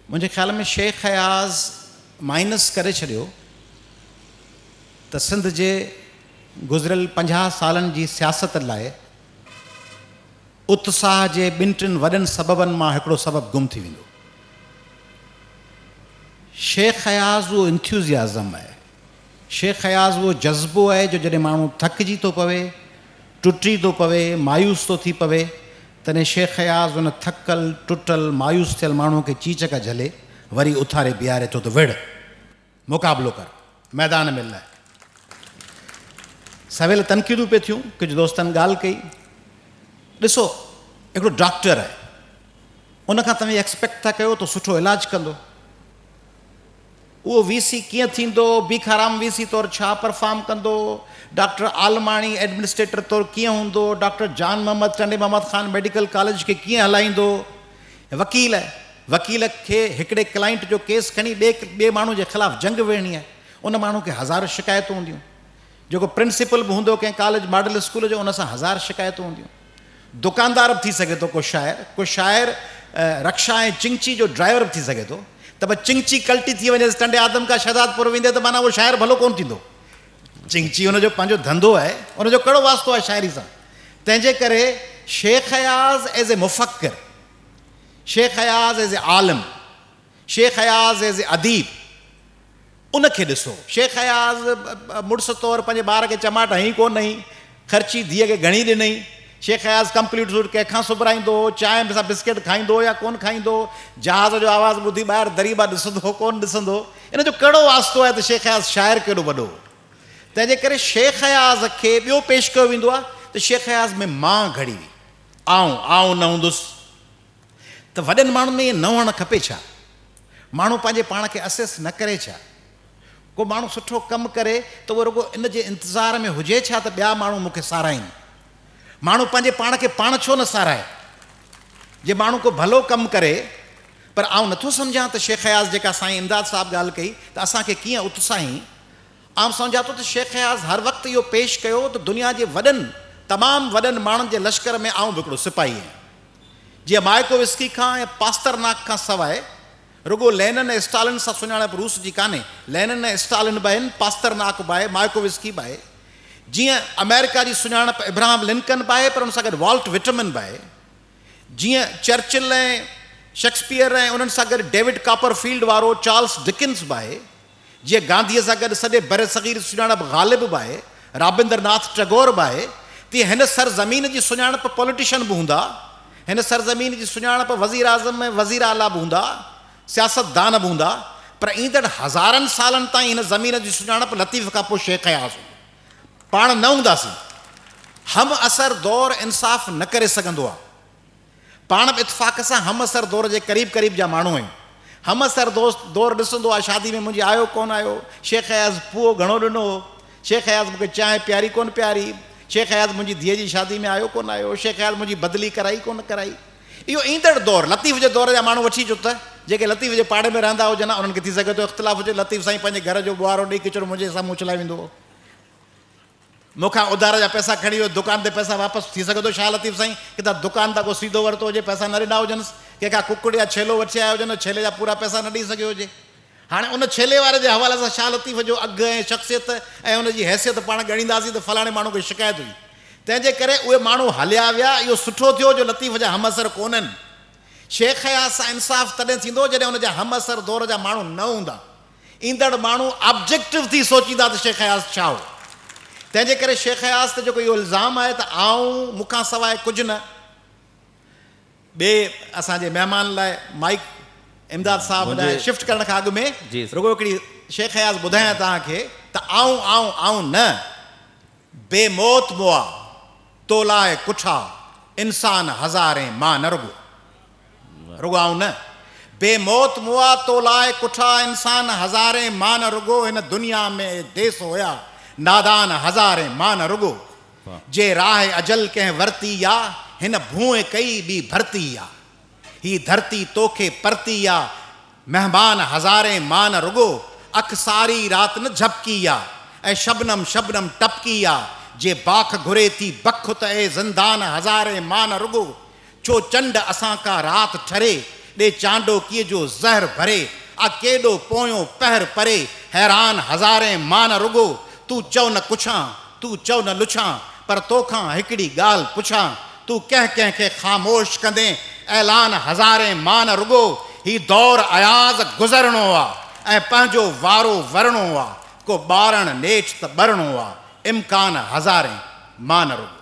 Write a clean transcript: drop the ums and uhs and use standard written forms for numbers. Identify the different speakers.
Speaker 1: मुझे ख्याल में शेख हयाज़ माइनस करे छॾियो त सिंध जे गुज़िरियल 50 सालनि जी सियासत लाइ उत्साह जे ॿिनि टिनि वॾनि सबबनि मां हिकिड़ो सबबु गुम थी वेंदो। शेख हयाज़ उहो इंथ्यूज़ियाज़म आहे, शेख हयाज़ उहो जज़्बो आहे जो जॾहिं माण्हू थकिजी थो पवे, टुटी थो पवे, मायूस थो थी पवे, तॾहिं शेख हयाज़ उन थकल टुटल मायूस थियल माण्हू खे चीचक झले वरी उथारे बीहारे थो त विढ़, मुक़ाबिलो कर, मैदान में लाइ। सवेल तनक़ीदूं पिए थियूं, कुझु दोस्तनि ॻाल्हि कई, ॾिसो हिकिड़ो डॉक्टर आहे, उनखां तव्हां एक्सपेक्ट था कयो त सुठो इलाजु कंदो, उहो वीसी कीअं थींदो, बीखाराम वीसी तौरु छा परफॉर्म कंदो, डॉक्टर आलमाणी एडमिनिस्ट्रेटर तौरु कीअं हूंदो, डॉक्टर जान मोहम्मद टंडे मोहम्मद ख़ान मेडिकल कॉलेज खे कीअं हलाईंदो, वकील आहे, वकील खे हिकिड़े क्लाइंट जो केस खणी ॿिए माण्हू जे ख़िलाफ़ु जंग विढ़णी आहे, उन माण्हू खे हज़ार शिकायतूं हूंदियूं, जेको प्रिंसिपल बि हूंदो कंहिं कॉलेज मॉडल स्कूल जो, उन सां हज़ार शिकायतूं हूंदियूं। दुकानदार बि थी सघे थो, को शाइर रक्षा ऐं चिंची जो ड्राइवर बि थी सघे थो, त भई चिंची कल्टी थी वञे टंडे आदम खां शहदादपुर वेंदे त माना उहो शाइर भलो कोन थींदो। चिंची हुनजो पंहिंजो धंधो आहे, उनजो कहिड़ो वास्तो आहे शाइरी सां। तंहिंजे करे शेख हयाज़ एज़ ए मुफ़क्किर, शेख हयाज़ एज़ ए आलिम, शेख हयाज़ एज़ ए अदीब, उनखे ॾिसो। शेख हयाज़ मुड़ुस तौरु पंहिंजे ॿार खे चमाट हई कोन हई, ख़र्ची धीअ खे घणी ॾिनई, शेख हयाज़ कंप्लीट सूट कंहिंखां सुबराईंदो, चांहि सां बिस्किट खाईंदो या कोन खाईंदो, जहाज़ जो आवाज़ु ॿुधी ॿाहिरि दरीबा ॾिसंदो कोन ॾिसंदो, इन जो कहिड़ो वास्तो आहे त शेख हयाज़ शाइर केॾो वॾो। तंहिंजे करे शेख हयाज़ खे ॿियो पेश कयो वेंदो आहे त शेख हयाज़ में मां घड़ी हुई, आऊं न हूंदुसि, त वॾनि माण्हुनि में इहे न हुअणु खपे छा? माण्हू पंहिंजे पाण खे असेस न करे छा? को माण्हू सुठो कमु करे त उहो रुॻो इन जे इंतज़ार में हुजे छा त ॿिया माण्हू मूंखे साराइनि? माण्हू पंहिंजे पाण खे पाण छो न साराए? जे माण्हू को भलो कमु करे, पर आउं नथो सम्झां त शेख हयाज़ जेका साईं इमदाद साहिबु ॻाल्हि कई त असांखे कीअं उत्साही, आउं सम्झां थो त शेख हयाज़ हर वक़्तु इहो पेश कयो त दुनिया जे वॾनि तमामु वॾनि माण्हुनि जे लश्कर में आउं बि हिकिड़ो सिपाही आहियां। जीअं माइकोविस्की खां ऐं पास्तरनाक खां सवाइ रुॻो लेनिन ऐं स्टालिन सां सुञाणप रूस जी कान्हे, लेनिन ऐं स्टालिन बि आहिनि, पास्तरनाक बि आहे, माइकोविस्की बि आहे। जीअं अमेरिका जी सुञाणप इब्राहिम लिंकन बि आहे, पर उन सां गॾु वॉल्ट विटमिन बि आहे। जीअं चर्चिल ऐं शेक्सपियर ऐं उन्हनि सां गॾु डेविड कॉपरफील्ड वारो चार्ल्स डिकिंस बि आहे। जीअं गांधीअ सां गॾु सॼे बर सग़ीर सुञाणप गालिब बि आहे, राबिंद्रनाथ टैगोर बि आहे, तीअं हिन सरज़मीन जी सुञाणप पॉलिटिशियन बि हूंदा, हिन सरज़मीन जी सुञाणप वज़ीर आज़म ऐं वज़ीर आला बि हूंदा, सियासतदान बि हूंदा, पर ईंदड़ हज़ारनि सालनि ताईं हिन ज़मीन जी सुञाणप लतीफ़ खां पोइ शेख हयाज़ पाण न हूंदासीं। हम असर दौर इंसाफ़ न करे सघंदो आहे, पाण बि इतफ़ाक़ सां हम असर दौर जे क़रीब क़रीब जा माण्हू आहियूं। हम असर दौर ॾिसंदो आहे, शादी में मुंहिंजी आयो कोन आयो, शेख हयाज़ पुओ घणो ॾिनो, शेख हयाज़ मूंखे चांहि प्यारी कोन प्यारी, शेख हयाज़ मुंहिंजी धीअ जी शादी में आयो कोन आयो, शेख हयाज़ मुंहिंजी बदिली कराई कोन कराई। इहो ईंदड़ दौर, लतीफ़ जे दौर जा माण्हू वठी अचो त जेके लतीफ़ जे पाड़े में रहंदा हुजनि, उन्हनि खे थी सघे थो इख़्तिलाफ़ हुजे, लतीफ़ साईं पंहिंजे घर जो ॿुआरो ॾेई किचिरो मुंहिंजे साम्हूं चलाए वेंदो हो, मूंखां उधार जा पैसा खणी वियो, दुकान ते पैसा वापसि थी सघे थो छा लतीफ़ साईं किथां दुकान तां को सीधो वरितो हुजे, पैसा न ॾिना हुजनिसि, कंहिंखां कुकुड़ या छेलो वठी आया हुजनि, छेले जा पूरा पैसा न ॾेई सघियो हुजे। हाणे उन छेले वारे जे हवाले सां छा लतीफ़ जो अघु ऐं शख़्सियत ऐं हुनजी हैसियत पाण ॻणींदासीं त फलाणे माण्हू खे शिकायत हुई। तंहिंजे करे उहे माण्हू हलिया विया, इहो सुठो थियो जो लतीफ़ जा हम असर कोन्हनि। शेख हयाज़ सां इंसाफ़ तॾहिं थींदो जॾहिं हुनजा हम असर दौर जा माण्हू न हूंदा। ईंदड़ माण्हू ऑब्जेक्टिव थी सोचींदा त शेख हयाज़ छा हो। तंहिंजे करे शेख हयाज़ ते जेको इहो इल्ज़ाम आहे त आऊं मूंखां सवाइ कुझु न, ॿिए असांजे महिमान लाइ माइक इमदाद साहिबु लाइ शिफ्ट करण खां अॻु में रुॻो हिकिड़ी शेख हयाज़ ॿुधायां तव्हांखे त आऊं न, बेमौत मुआ तो लाइ कुठा इंसान हज़ारे मां न रुॻो आऊं न, बेमौत मुआ तो लाइ कुठा इंसान हज़ारे मां न रुॻो, हिन दुनिया में देस हुया नादान हज़ारे मां न रुॻो, जे राह अजल कंहिं वरती या हिन भूए कई बि भरती या, ही धरती तोखे परती या महिमान हज़ारे मां न रुॻो, अख सारी रात न झपकी या ऐं शबनम शबनम टपकी या, जे बाख घुरे थी बख त ए ज़िंदान हज़ारे मां न रुॻो, छो चंड असां का रात ठरे दे चांडो किए जो ज़हर भरे आ केॾो पोयों पहर परे हैरान हज़ारे मान रुगो तू चओ न कुछां तू चओ न लुछां पर तोखां हिकिड़ी ॻाल्हि पुछां तू कंहिंखे ख़ामोश कंदे ऐलान हज़ारे मान रुगो ही दौर अयाज़ गुज़रणो आहे ऐं पंहिंजो वारो वरणो आहे को ॿारण नेठ त ॿरणो आहे इम्कान हज़ारे मान रुगो।